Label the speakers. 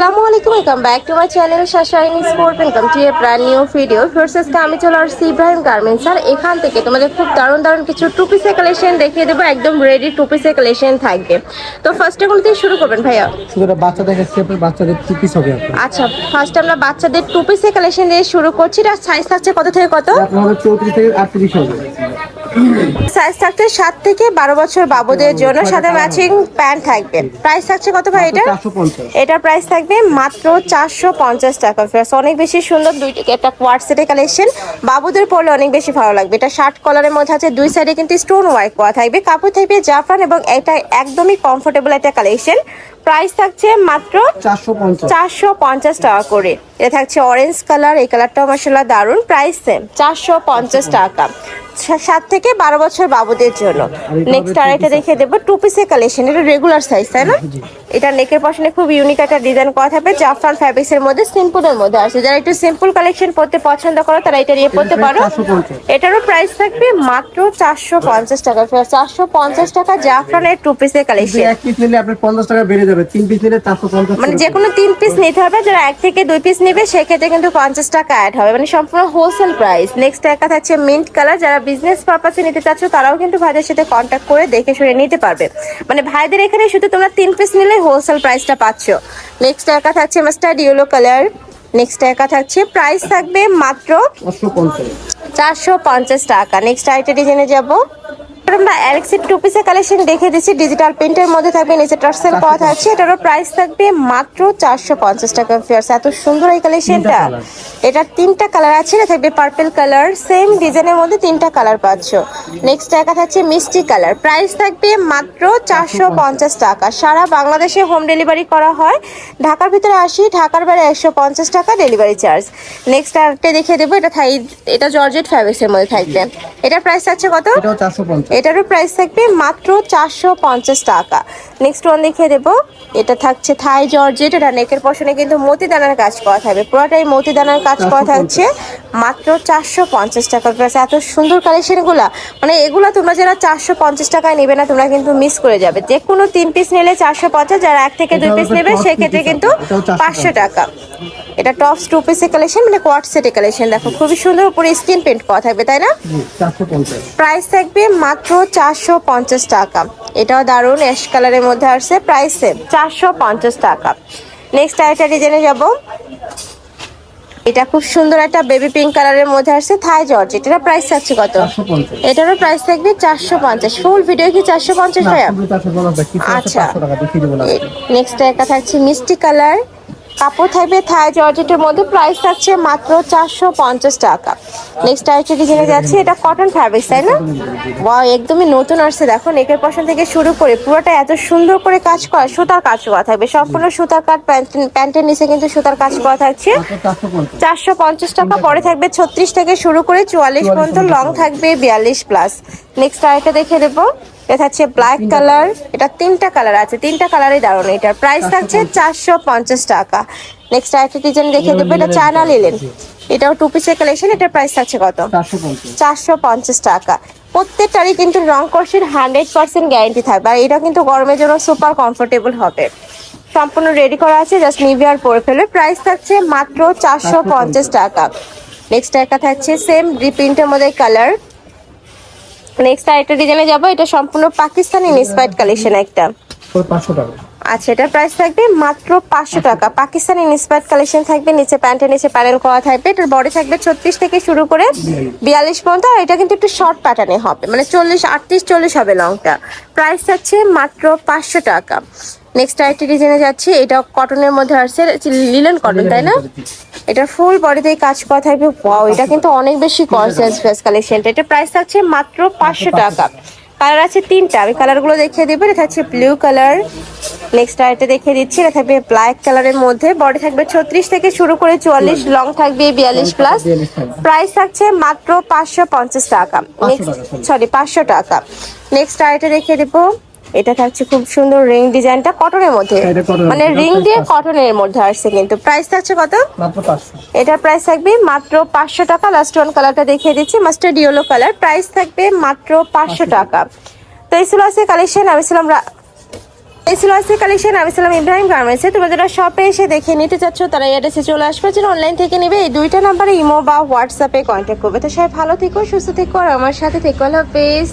Speaker 1: আসসালামু আলাইকুম, welcome back to my channel sunshine sport. Welcome to a brand new video. ফার্স্টে আমি চলে আসছি ইব্রাহিম গার্মেন্টস, আর এখান থেকে তোমাদের খুব দারুণ দারুণ কিছু টু পিসের কালেকশন দেখিয়ে দেবো। একদম রেডি টু পিসের কালেকশন থাকবে। তো ফার্স্টে কোন থেকে শুরু করবেন ভাইয়া?
Speaker 2: বাচ্চাদের স্টেপের বাচ্চাদের টু পিস হবে।
Speaker 1: আচ্ছা, ফার্স্টে আমরা বাচ্চাদের টু পিসের কালেকশন দিয়ে শুরু করছি। আর সাইজ থাকছে কত থেকে কত?
Speaker 2: আপনাদের 34 থেকে 38 হবে।
Speaker 1: সাইজ থাকছে 7 থেকে 12 বছর বাবুদের জন্য, সাথে ম্যাচিং প্যান্ট থাকবে। প্রাইস থাকছে কত ভাই এটা?
Speaker 2: 450।
Speaker 1: এটার প্রাইস থাকবে মাত্র 450 টাকা। ফ্রেন্ডস অনেক বেশি সুন্দর, একটা কোয়ার্ড সেটের কালেকশন, বাবুদের পরলে অনেক বেশি ভালো লাগবে। এটা শার্ট কলারের মধ্যে আছে, দুই সাইডে কিন্তু স্টোন ওয়ার্ক করা থাকবে, কাপড় থাকবে জাফরান, এবং এটা একদমই কমফোর্টেবল একটা কালেকশন। প্রাইস থাকছে মাত্র 450 টাকা করে। এটা থাকছে অরেঞ্জ কালার, এই কালারটাও মাশাআল্লাহ দারুন। প্রাইস সেম 450 টাকা, 7 থেকে 12 বছর বাবুদের জন্য। নেক্সট আরেকটা দেখে দেবো টু পিসের কালেকশন। এটা রেগুলার সাইজ, তাই না? এটা নেকের পশনে খুব ইউনিক একটা ডিজাইন করা থাকবে, জাফরান ফ্যাব্রিক্স এর মধ্যে, সিম্পলের মধ্যে আছে। যারা একটু সিম্পল কালেকশন পড়তে পছন্দ করো তারা এটা নিয়ে পড়তে পারো। এটারও প্রাইস থাকবে মাত্র 450 টাকা। 450 টাকা জাফরানের টু পিসের কালেকশন।
Speaker 2: এক পিস নিলে আপনার 50 টাকা বেড়ে যাবে, 3 পিস নিলে 450।
Speaker 1: মানে যে কোনো 3 পিস নিতে হবে। যারা 1 থেকে 2 পিস নেবে সেক্ষেত্রে কিন্তু 50 টাকা অ্যাড হবে, মানে সম্পূর্ণ হোলসেল প্রাইস। নেক্সট একটা থাকছে মিন্ট কালার, যারা বিজনেস পারপাসে নিতে চাচ্ছ তারাও কিন্তু ভাইদের সাথে কন্ট্যাক্ট করে দেখে শুনে নিতে পারবে। মানে ভাইদের এখানে শুধু তোমরা 3 পিস নিলে হোলসেল প্রাইসটা পাচ্ছ। নেক্সট একটা থাকছে মাস্টার্ড ইয়েলো কালার। নেক্সট একটা থাকছে, প্রাইস থাকবে মাত্র 450 টাকা। নেক্সট আইটেম ডিজাইনে যাবো। আমরা অ্যালেক্সির টু পিসের কালেকশন দেখে দিচ্ছি, ডিজিটাল প্রিন্টের মধ্যে থাকবে, নিচে টার্সেল করা থাকছে। এটারও প্রাইস থাকবে মাত্র 450 টাকা। ফিয়ার্স এত সুন্দর এই কালেকশনটা। এটার 3টা কালার আছে, এটা থাকবে পার্পল কালার, সেম ডিজাইনের মধ্যে 3টা কালার পাচ্ছ। নেক্সট একটা থাকছে মিষ্টি কালার, প্রাইস থাকবে মাত্র 450 টাকা। সারা বাংলাদেশে হোম ডেলিভারি করা হয়, ঢাকার ভিতরে 80, ঢাকার বাইরে 150 টাকা ডেলিভারি চার্জ। নেক্সট আরেকটা দেখে দেবো, এটা জর্জেট ফ্যাব্রিক্সের মধ্যে থাকবে। এটার প্রাইস আছে কত?
Speaker 2: এটাও 450।
Speaker 1: এটারও প্রাইস থাকবে মাত্র 450 টাকা। নেক্সট ওয়ান দেখিয়ে দেবো, এটা থাকছে থাই জর্জেট। এটা নেকের পশনে কিন্তু মতিদানার কাজ করা থাকবে, পুরোটাই মতিদানার কাজ করা থাকছে, মাত্র 450 টাকা। এত সুন্দর কালেকশন এগুলা, মানে এগুলা তোমরা যারা 450 টাকায় নেবে না তোমরা কিন্তু মিস করে যাবে। যে কোনো 3 পিস নিলে 450, যারা 1 থেকে 2 পিস নেবে সেক্ষেত্রে কিন্তু 500 টাকা। এটা টপস টু পিসের কালেকশন, মানে কোয়ার্ড সেটের কালেকশন। দেখো খুবই সুন্দর, উপরে স্ক্রিন প্রিন্ট করা থাকবে, তাই না?
Speaker 2: 450।
Speaker 1: প্রাইস থাকবে মাত্র 450 টাকা। এটাও দারুন অ্যাশ কালারের মধ্যে আসছে, প্রাইস সেম 450 টাকা। নেক্সট আরেকটা ডিজাইনে যাব। এটা খুব সুন্দর একটা বেবি পিঙ্ক কালারের মধ্যে আসছে, থাই জর্জেট। এটার প্রাইস থাকছে কত?
Speaker 2: 450।
Speaker 1: এটারও প্রাইস থাকবে 450। ফুল ভিডিও কি 450 ভাইয়া? আচ্ছা, নেক্সট একটা থাকছে মিষ্টি কালার, কাপড় থাকবে থাই জর্জেটের মধ্যে, প্রাইস থাকছে মাত্র 450 টাকা। নেক্সট আরেকটা ডিজাইনে যাচ্ছে, এটা কটন ফ্যাব্রিক্স, তাই না? ওয়াও, একদমই নতুন আসছে। দেখো নেকের পশন থেকে শুরু করে পুরোটা এত সুন্দর করে কাজ করা, সুতার কাজ করা থাকবে, সম্পূর্ণ সুতার কাজ। প্যান্টের নিচে কিন্তু সুতার কাজ করা থাকছে, 450 টাকা। পরে থাকবে 36 থেকে শুরু করে 44 পর্যন্ত, লং থাকবে 42 প্লাস। নেক্সট আরেকটা দেখে দেবো, এটা হচ্ছে ব্ল্যাক কালার। এটা 3টা কালার আছে, 3টা কালারই দারুণ। এটার প্রাইস থাকছে 450 টাকা। নেক্সট আরেকটা ডিজাইন দেখে দেবো, এটা চায়না লিলেন। এটাও টু পিসের কালেকশন। এটার প্রাইস থাকছে কত? 450 টাকা। প্রত্যেকটারই কিন্তু রং কষের 100% গ্যারেন্টি থাকবে, আর এটা কিন্তু গরমের জন্য সুপার কমফোর্টেবল হবে। সম্পূর্ণ রেডি করা আছে, জাস্ট নিভিয়ার পরে ফেলে। প্রাইস থাকছে মাত্র 450 টাকা। নেক্সট একটা থাকছে সেম প্রিন্টের মধ্যে কালার। নেক্সট আরেকটা ডিজাইনে যাব, এটা সম্পূর্ণ পাকিস্তানি ইন্সপায়ার্ড কালেকশন একটা।
Speaker 2: 500 টাকা।
Speaker 1: আচ্ছা, এটা প্রাইস থাকবে মাত্র 500 টাকা। পাকিস্তানি ইন্সপায়ার্ড কালেকশন থাকবে, নিচে প্যান্টের নিচে প্যানেল করা থাকবে। এটার বডি থাকবে 36 থেকে শুরু করে 42 পর্যন্ত, আর এটা কিন্তু একটু শর্ট প্যাটার্নে হবে, মানে 38-40 হবে লংটা। প্রাইস থাকছে মাত্র 500 টাকা। নেক্সট আরেকটি ডিজাইনে যাচ্ছে, এটা কটনের মধ্যে আসছে, লিলেন কটন, তাই না? এটা ফুল বডিতে কাজ করা থাকবে। ওয়াও, এটা কিন্তু অনেক বেশি কনসেন্স ফেস কালেকশনটা। এটা প্রাইস থাকছে মাত্র 500 টাকা। কালার আছে 3টা, আমি কালারগুলো দেখিয়ে দেবো। এটা থাকছে ব্লু কালার। নেক্সট আরেকটা দেখিয়ে দিচ্ছি, এটা থাকবে ব্ল্যাক কালারের মধ্যে, বডি থাকবে 36 থেকে শুরু করে 44, লং থাকবে 42 প্লাস। প্রাইস থাকছে মাত্র 550 টাকা। সরি 500 টাকা। নেক্সট আরেকটা দেখিয়ে দেবো, এটা থাকছে খুব সুন্দর রিং ডিজাইনটা কটনের মধ্যে, মানে রিং দিয়ে কটনের মধ্যে আসছে। কিন্তু প্রাইস থাকছে কত?
Speaker 2: মাত্র 500।
Speaker 1: এটার প্রাইস থাকবে মাত্র 500 টাকা। লাস্ট ওয়ান কালারটা দেখিয়ে দিচ্ছি, মাস্টার্ড ইয়েলো কালার। প্রাইস থাকবে মাত্র 500 টাকা। তো এই ছিল আজকে কালেকশন। আমি ছিলাম এই ছিল আজকের কালেকশন। আমি ছিলাম ইব্রাহিম গার্মেন্টসে। তোমরা যারা শপে এসে দেখে নিতে চাচ্ছ তারা অ্যাড্রেসে চলে আসবে, যারা অনলাইন থেকে নেবে এই দুইটা নাম্বারে ইমো বা হোয়াটসঅ্যাপে কন্ট্যাক্ট করবে। তো সবাই ভালো থেকো, সুস্থ থেকো আর আমার সাথে থেকো। আল্লাহ হাফেজ।